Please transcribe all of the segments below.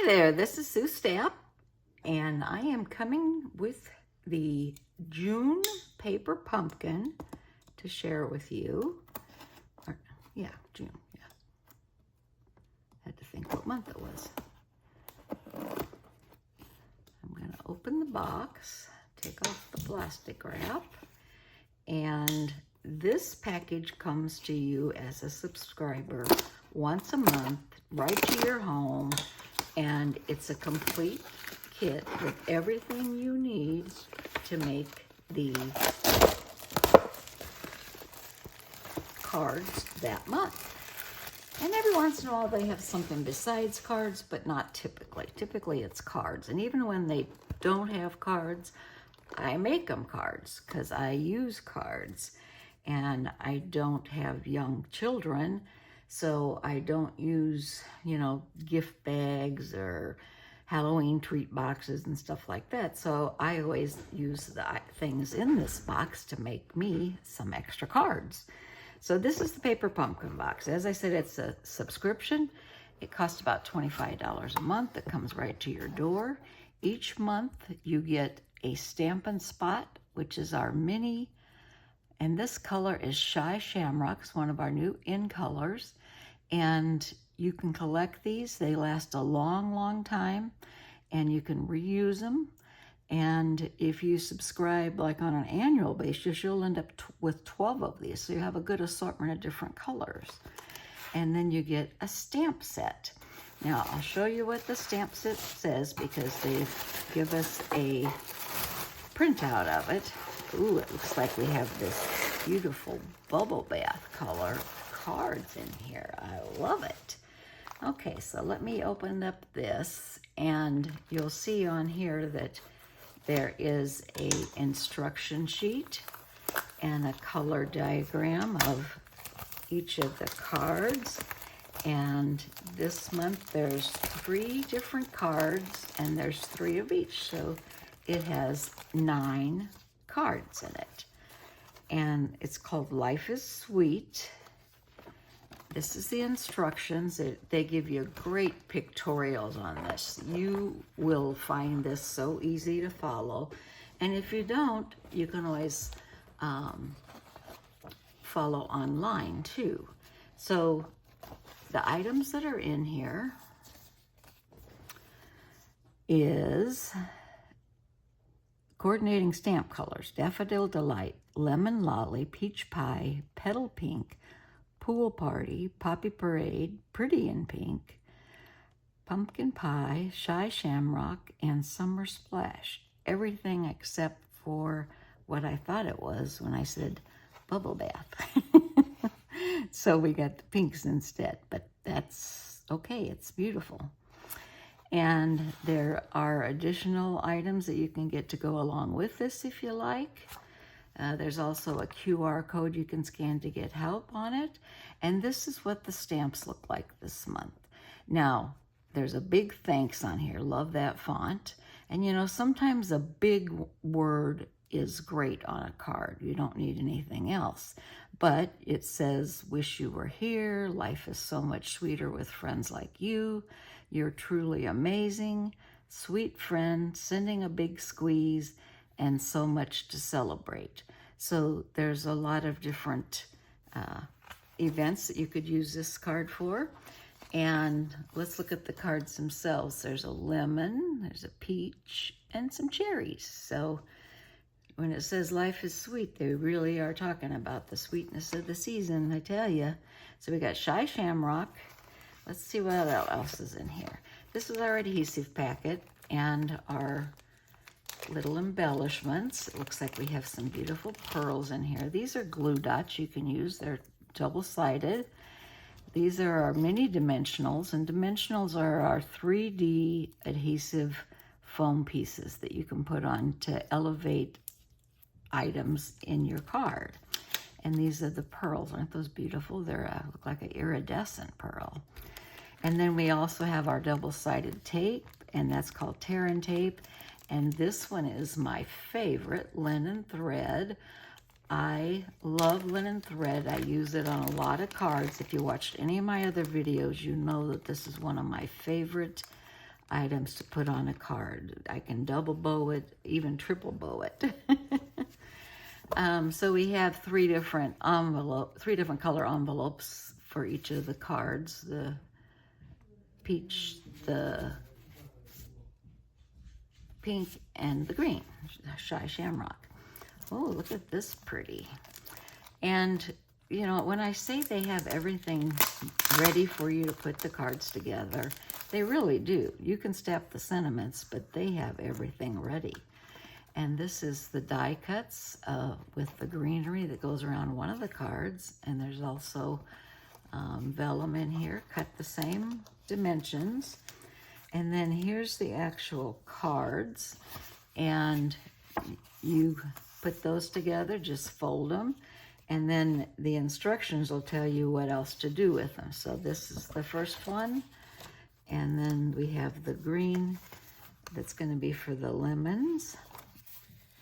Hi there, this is Sue Stapp, and I am coming with the June paper pumpkin to share with you. June, yeah. Had to think what month it was. I'm going to open the box, take off the plastic wrap, and this package comes to you as a subscriber once a month, right to your home. And it's a complete kit with everything you need to make the cards that month. And every once in a while they have something besides cards, but not typically. Typically it's cards. And even when they don't have cards, I make them cards because I use cards. And I don't have young children, so I don't use, gift bags or Halloween treat boxes and stuff like that. So I always use the things in this box to make me some extra cards. So this is the paper pumpkin box. As I said, it's a subscription. It costs about $25 a month. It comes right to your door. Each month you get a Stampin' Spot, which is our mini. And this color is Shy Shamrock. It's one of our new in colors. And you can collect these. They last a long, long time. And you can reuse them. And if you subscribe like on an annual basis, you'll end up with 12 of these. So you have a good assortment of different colors. And then you get a stamp set. Now, I'll show you what the stamp set says because they give us a printout of it. Ooh, it looks like we have this beautiful bubble bath color cards in here. I love it. Okay, so let me open up this, and you'll see on here that there is a instruction sheet and a color diagram of each of the cards. And this month there's 3 different cards, and there's 3 of each, so it has 9 cards in it. And it's called Life is Sweet. This is the instructions. They give you great pictorials on this. You will find this so easy to follow. And if you don't, you can always follow online too. So the items that are in here is coordinating stamp colors: Daffodil Delight, Lemon Lolly, Peach Pie, Petal Pink, Pool Party, Poppy Parade, Pretty in Pink, Pumpkin Pie, Shy Shamrock, and Summer Splash. Everything except for what I thought it was when I said bubble bath. So we got the pinks instead, but that's okay. It's beautiful. And there are additional items that you can get to go along with this if you like. There's also a QR code you can scan to get help on it. And this is what the stamps look like this month. Now, there's a big thanks on here. Love that font. And sometimes a big word is great on a card. You don't need anything else. But it says, wish you were here. Life is so much sweeter with friends like you. You're truly amazing. Sweet friend, sending a big squeeze, and so much to celebrate. So there's a lot of different events that you could use this card for. And let's look at the cards themselves. There's a lemon, there's a peach, and some cherries. So when it says life is sweet, they really are talking about the sweetness of the season, I tell you. So we got Shy Shamrock. Let's see what else is in here. This is our adhesive packet and our little embellishments. It looks like we have some beautiful pearls in here. These are glue dots you can use. They're double-sided. These are our mini dimensionals, and dimensionals are our 3D adhesive foam pieces that you can put on to elevate items in your card. And these are the pearls. Aren't those beautiful? They look like an iridescent pearl. And then we also have our double-sided tape, and that's called Tear and Tape. And this one is my favorite, linen thread. I love linen thread. I use it on a lot of cards. If you watched any of my other videos, you know that this is one of my favorite items to put on a card. I can double bow it, even triple bow it. So we have three different color envelopes for each of the cards. The peach, the pink, and the green, Shy Shamrock. Oh, look at this pretty. And, you know, when I say they have everything ready for you to put the cards together, they really do. You can Stapp the sentiments, but they have everything ready. And this is the die cuts with the greenery that goes around one of the cards. And there's also vellum in here, cut the same dimensions. And then here's the actual cards. And you put those together, just fold them. And then the instructions will tell you what else to do with them. So this is the first one. And then we have the green that's going to be for the lemons.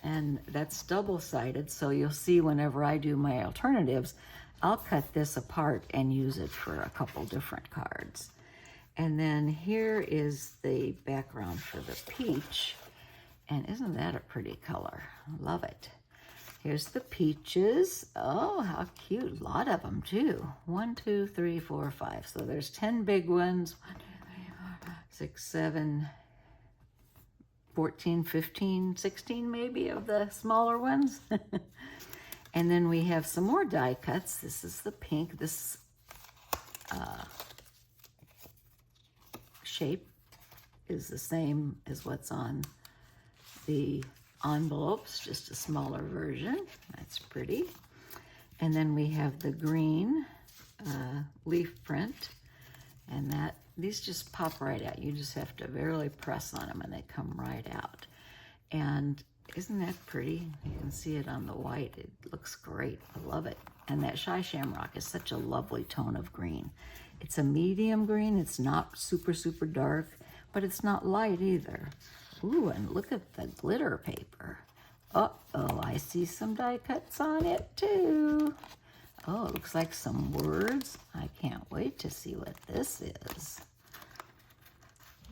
And that's double-sided, so you'll see whenever I do my alternatives, I'll cut this apart and use it for a couple different cards. And then here is the background for the peach. And isn't that a pretty color? Love it. Here's the peaches. Oh, how cute. A lot of them, too. 1, 2, 3, 4, 5. So there's 10 big ones. 1, 2, 3, 4, 5, 6, 7, 14, 15, 16 maybe of the smaller ones. And then we have some more die cuts. This is the pink. This shape is the same as what's on the envelopes, just a smaller version. That's pretty. And then we have the green leaf print, and these just pop right out. You just have to barely press on them and they come right out. And isn't that pretty? You can see it on the white. It looks great. I love it. And that Shy Shamrock is such a lovely tone of green. It's a medium green. It's not super, super dark, but it's not light either. Ooh, and look at the glitter paper. Uh-oh, I see some die cuts on it too. Oh, it looks like some words. I can't wait to see what this is.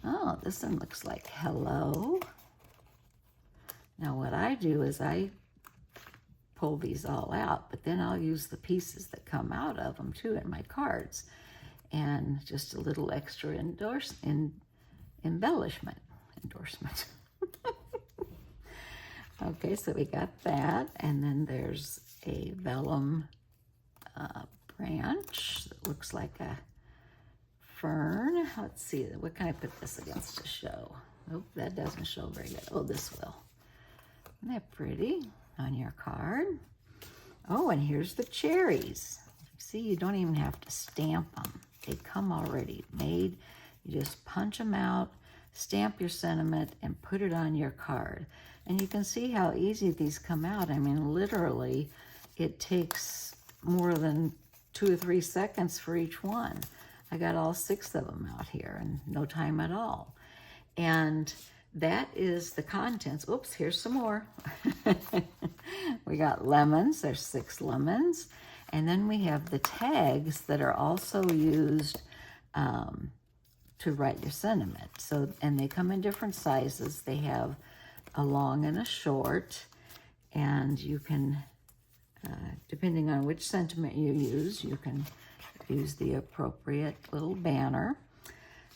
Oh, this one looks like hello. Now what I do is I pull these all out, but then I'll use the pieces that come out of them too in my cards. And just a little extra embellishment. Endorsement. Okay, so we got that. And then there's a vellum branch that looks like a fern. Let's see, what can I put this against to show? Oh, that doesn't show very good. Oh, this will. Isn't that pretty on your card? Oh, and here's the cherries. See, you don't even have to stamp them. They come already made. You just punch them out, stamp your sentiment, and put it on your card. And you can see how easy these come out. I mean, literally, it takes more than 2 or 3 seconds for each one. I got all 6 of them out here in no time at all. And that is the contents. Oops, here's some more. We got lemons. There's 6 lemons. And then we have the tags that are also used to write your sentiment. So, and they come in different sizes. They have a long and a short. And you can, depending on which sentiment you can use the appropriate little banner.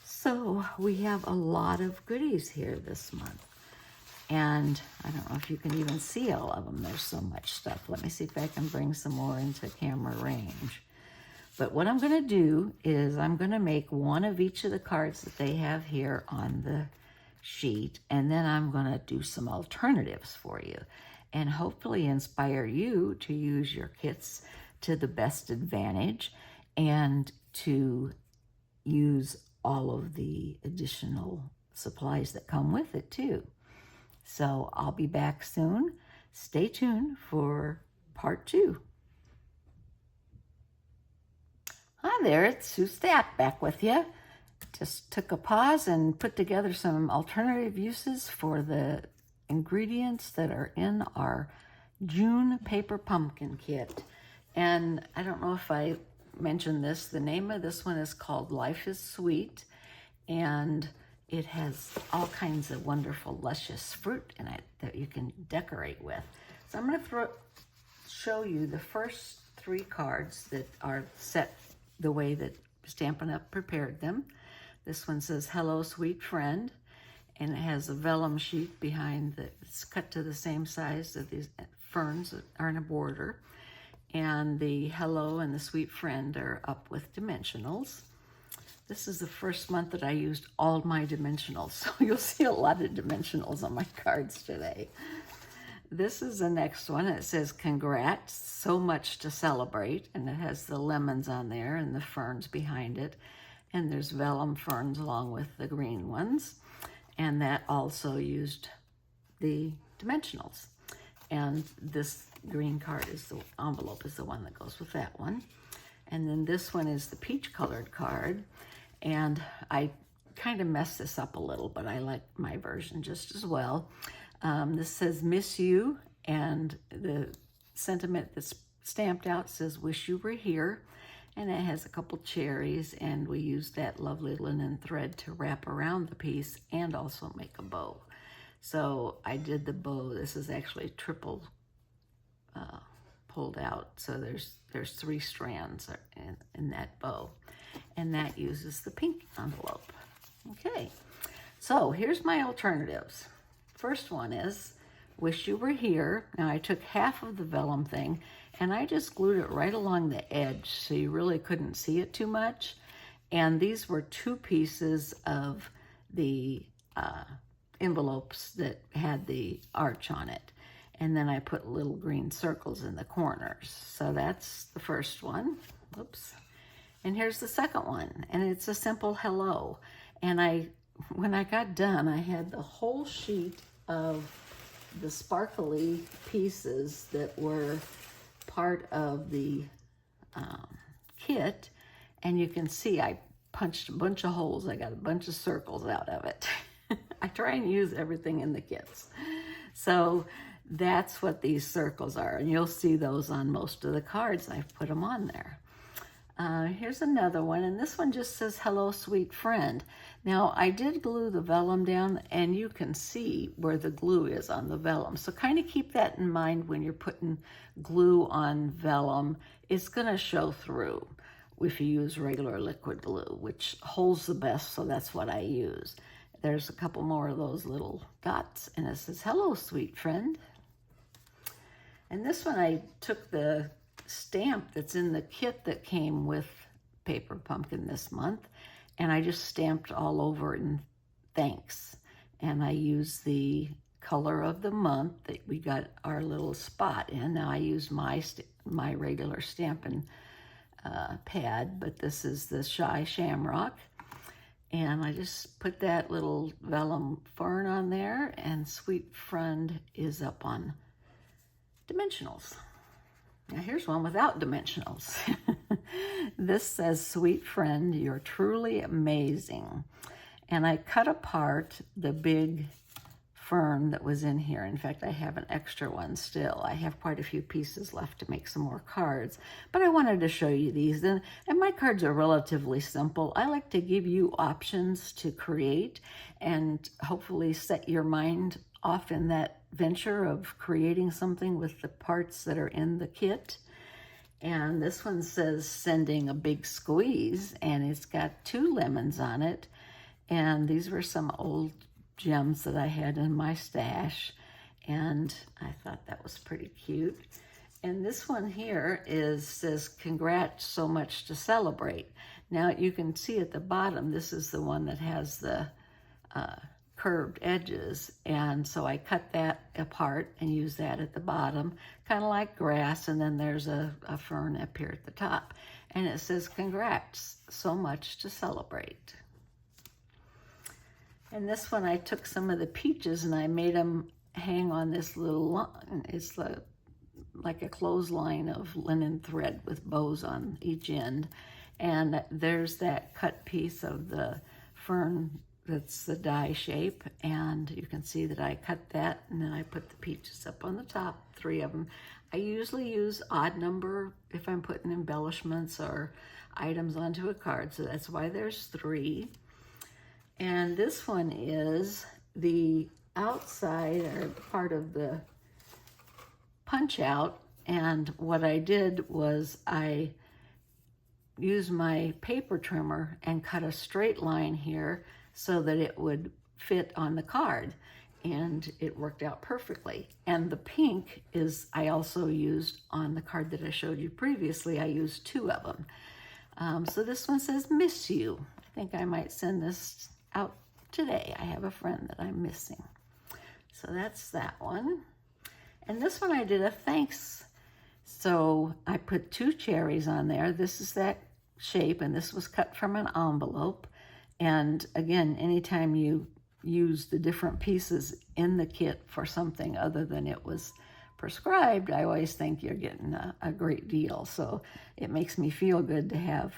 So we have a lot of goodies here this month. And I don't know if you can even see all of them. There's so much stuff. Let me see if I can bring some more into camera range. But what I'm going to do is I'm going to make one of each of the cards that they have here on the sheet. And then I'm going to do some alternatives for you and hopefully inspire you to use your kits to the best advantage and to use all of the additional supplies that come with it too. So I'll be back soon. Stay tuned for part 2. Hi there, it's Sue Stapp back with you. Just took a pause and put together some alternative uses for the ingredients that are in our June paper pumpkin kit. And I don't know if I mentioned this, the name of this one is called Life is Sweet. And it has all kinds of wonderful, luscious fruit in it that you can decorate with. So I'm going to show you the first 3 cards that are set the way that Stampin' Up! Prepared them. This one says, "Hello, sweet friend," and it has a vellum sheet behind that. It's cut to the same size that these ferns are in a border. And the hello and the sweet friend are up with dimensionals. This is the first month that I used all my dimensionals, so you'll see a lot of dimensionals on my cards today. This is the next one. It says, "Congrats, so much to celebrate," and it has the lemons on there and the ferns behind it. And there's vellum ferns along with the green ones. And that also used the dimensionals. And this green card is the envelope is the one that goes with that one. And then this one is the peach colored card. And I kind of messed this up a little, but I like my version just as well. This says, "Miss you," and the sentiment that's stamped out says, "Wish you were here." And it has a couple cherries, and we used that lovely linen thread to wrap around the piece and also make a bow. So I did the bow. This is actually triple pulled out. So there's 3 strands in that bow. And that uses the pink envelope. Okay, so here's my alternatives. First one is, "Wish you were here." Now I took half of the vellum thing and I just glued it right along the edge so you really couldn't see it too much. And these were 2 pieces of the envelopes that had the arch on it. And then I put little green circles in the corners. So that's the first one. Oops. And here's the second one. And it's a simple hello. And when I got done, I had the whole sheet of the sparkly pieces that were part of the kit. And you can see I punched a bunch of holes. I got a bunch of circles out of it. I try and use everything in the kits. So that's what these circles are. And you'll see those on most of the cards. I've put them on there. Here's another one, and this one just says, "Hello, sweet friend." Now, I did glue the vellum down, and you can see where the glue is on the vellum. So kind of keep that in mind when you're putting glue on vellum. It's going to show through if you use regular liquid glue, which holds the best, so that's what I use. There's a couple more of those little dots, and it says, "Hello, sweet friend." And this one, I took the stamp that's in the kit that came with Paper Pumpkin this month, and I just stamped all over it in thanks. And I used the color of the month that we got our little spot in. Now I used my regular Stampin' pad, but this is the Shy Shamrock. And I just put that little vellum fern on there, and Sweet Friend is up on dimensionals. Now here's one without dimensionals. This says, "Sweet friend, you're truly amazing." And I cut apart the big fern that was in here. In fact, I have an extra one still. I have quite a few pieces left to make some more cards, but I wanted to show you these. And my cards are relatively simple. I like to give you options to create and hopefully set your mind off in that venture of creating something with the parts that are in the kit. And this one says, "Sending a big squeeze," and it's got 2 lemons on it. And these were some old gems that I had in my stash, and I thought that was pretty cute. And this one here says, "Congrats, so much to celebrate." Now you can see at the bottom, this is the one that has the curved edges, and so I cut that apart and use that at the bottom, kind of like grass, and then there's a fern up here at the top, and it says, "Congrats, so much to celebrate." And this one, I took some of the peaches and I made them hang on this little line. It's like a clothesline of linen thread with bows on each end, and there's that cut piece of the fern that's the die shape, and you can see that I cut that, and then I put the peaches up on the top, 3 of them. I usually use odd number if I'm putting embellishments or items onto a card, so that's why there's 3. And this one is the outside or part of the punch out. And what I did was I used my paper trimmer and cut a straight line here so that it would fit on the card. And it worked out perfectly. And the pink is, I also used on the card that I showed you previously. I used 2 of them. So this one says, miss you. I think I might send this out today. I have a friend that I'm missing. So that's that one. And this one I did a thanks. So I put 2 cherries on there. This is that shape, and this was cut from an envelope. And again, anytime you use the different pieces in the kit for something other than it was prescribed, I always think you're getting a great deal. So it makes me feel good to have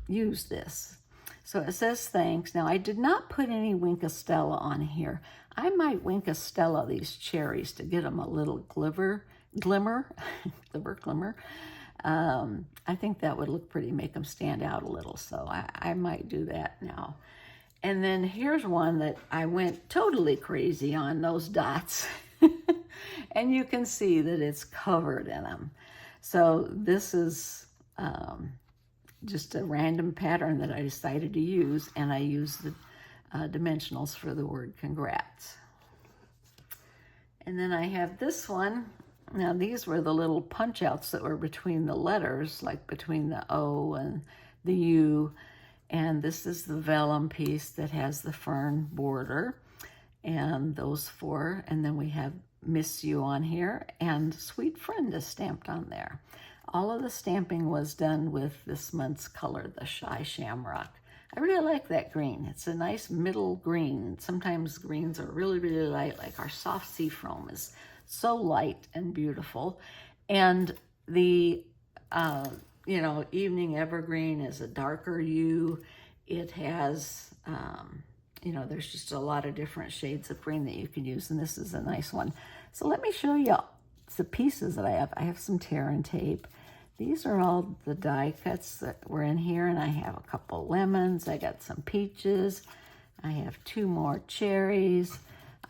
used this. So it says thanks. Now I did not put any Wink Stella on here. I might Wink Stella these cherries to get them a little glimmer. I think that would look pretty, make them stand out a little. So I might do that now. And then here's one that I went totally crazy on, those dots. And you can see that it's covered in them. So this is just a random pattern that I decided to use, and I used the dimensionals for the word congrats. And then I have this one. Now these were the little punch outs that were between the letters, like between the O and the U. And this is the vellum piece that has the fern border and those 4. And then we have Miss You on here, and Sweet Friend is stamped on there. All of the stamping was done with this month's color, the Shy Shamrock. I really like that green. It's a nice middle green. Sometimes greens are really, really light, like our soft sea foam is so light and beautiful. And the Evening Evergreen is a darker hue. It has, there's just a lot of different shades of green that you can use, and this is a nice one. So let me show you the pieces that I have. I have some tear and tape. These are all the die cuts that were in here, and I have a couple lemons. I got some peaches. I have 2 more cherries.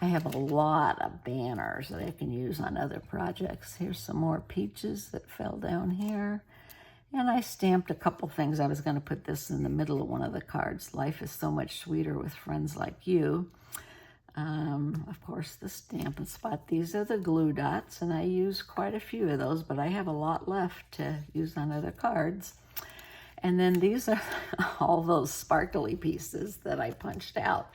I have a lot of banners that I can use on other projects. Here's some more peaches that fell down here. And I stamped a couple things. I was going to put this in the middle of one of the cards. Life is so much sweeter with friends like you. Of course, the Stampin' Spot. These are the glue dots, and I use quite a few of those, but I have a lot left to use on other cards. And then these are all those sparkly pieces that I punched out.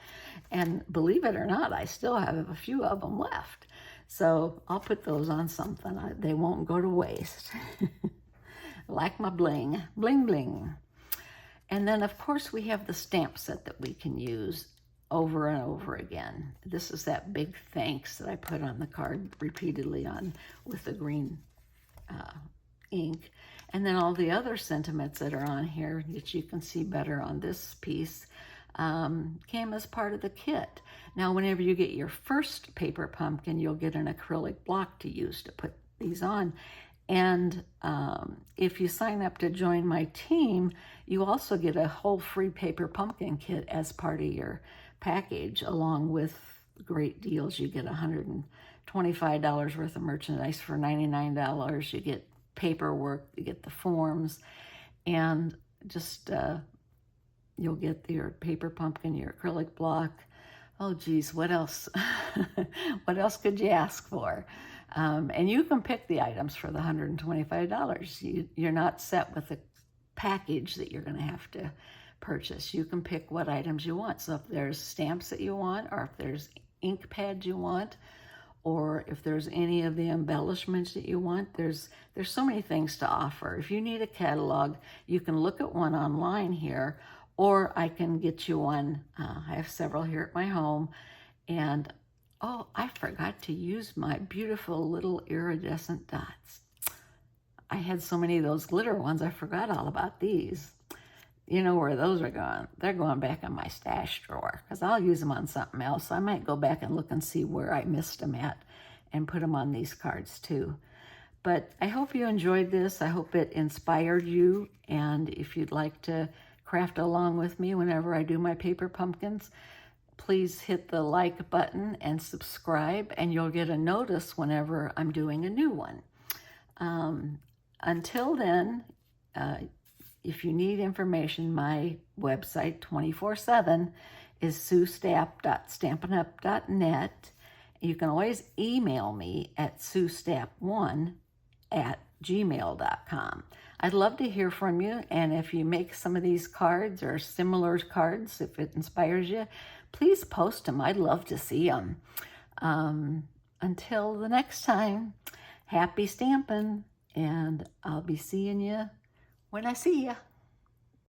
And believe it or not, I still have a few of them left. So I'll put those on something. They won't go to waste. Like my bling, bling, bling. And then, of course, we have the stamp set that we can use over and over again. This is that big thanks that I put on the card repeatedly on with the green ink. And then all the other sentiments that are on here that you can see better on this piece came as part of the kit. Now, whenever you get your first paper pumpkin, you'll get an acrylic block to use to put these on. And if you sign up to join my team, you also get a whole free paper pumpkin kit as part of your package, along with great deals. You get $125 worth of merchandise for $99. You get paperwork, you get the forms, and just you'll get your paper pumpkin, your acrylic block. Oh geez, what else? What else could you ask for? And you can pick the items for the $125. You're not set with a package that you're going to have to purchase. You can pick what items you want. So if there's stamps that you want, or if there's ink pads you want, or if there's any of the embellishments that you want, there's so many things to offer. If you need a catalog, you can look at one online here, or I can get you one. I have several here at my home. And oh, I forgot to use my beautiful little iridescent dots. I had so many of those glitter ones, I forgot all about these. You know where those are going? They're going back in my stash drawer, because I'll use them on something else. I might go back and look and see where I missed them at and put them on these cards too. But I hope you enjoyed this. I hope it inspired you. And if you'd like to craft along with me whenever I do my paper pumpkins, please hit the like button and subscribe, and you'll get a notice whenever I'm doing a new one. Until then, if you need information, my website 24/7 is suestapp.stampinup.net. You can always email me at suestapp1@gmail.com. I'd love to hear from you, and if you make some of these cards or similar cards, if it inspires you, please post them. I'd love to see them. Until the next time, happy stamping, and I'll be seeing you when I see you.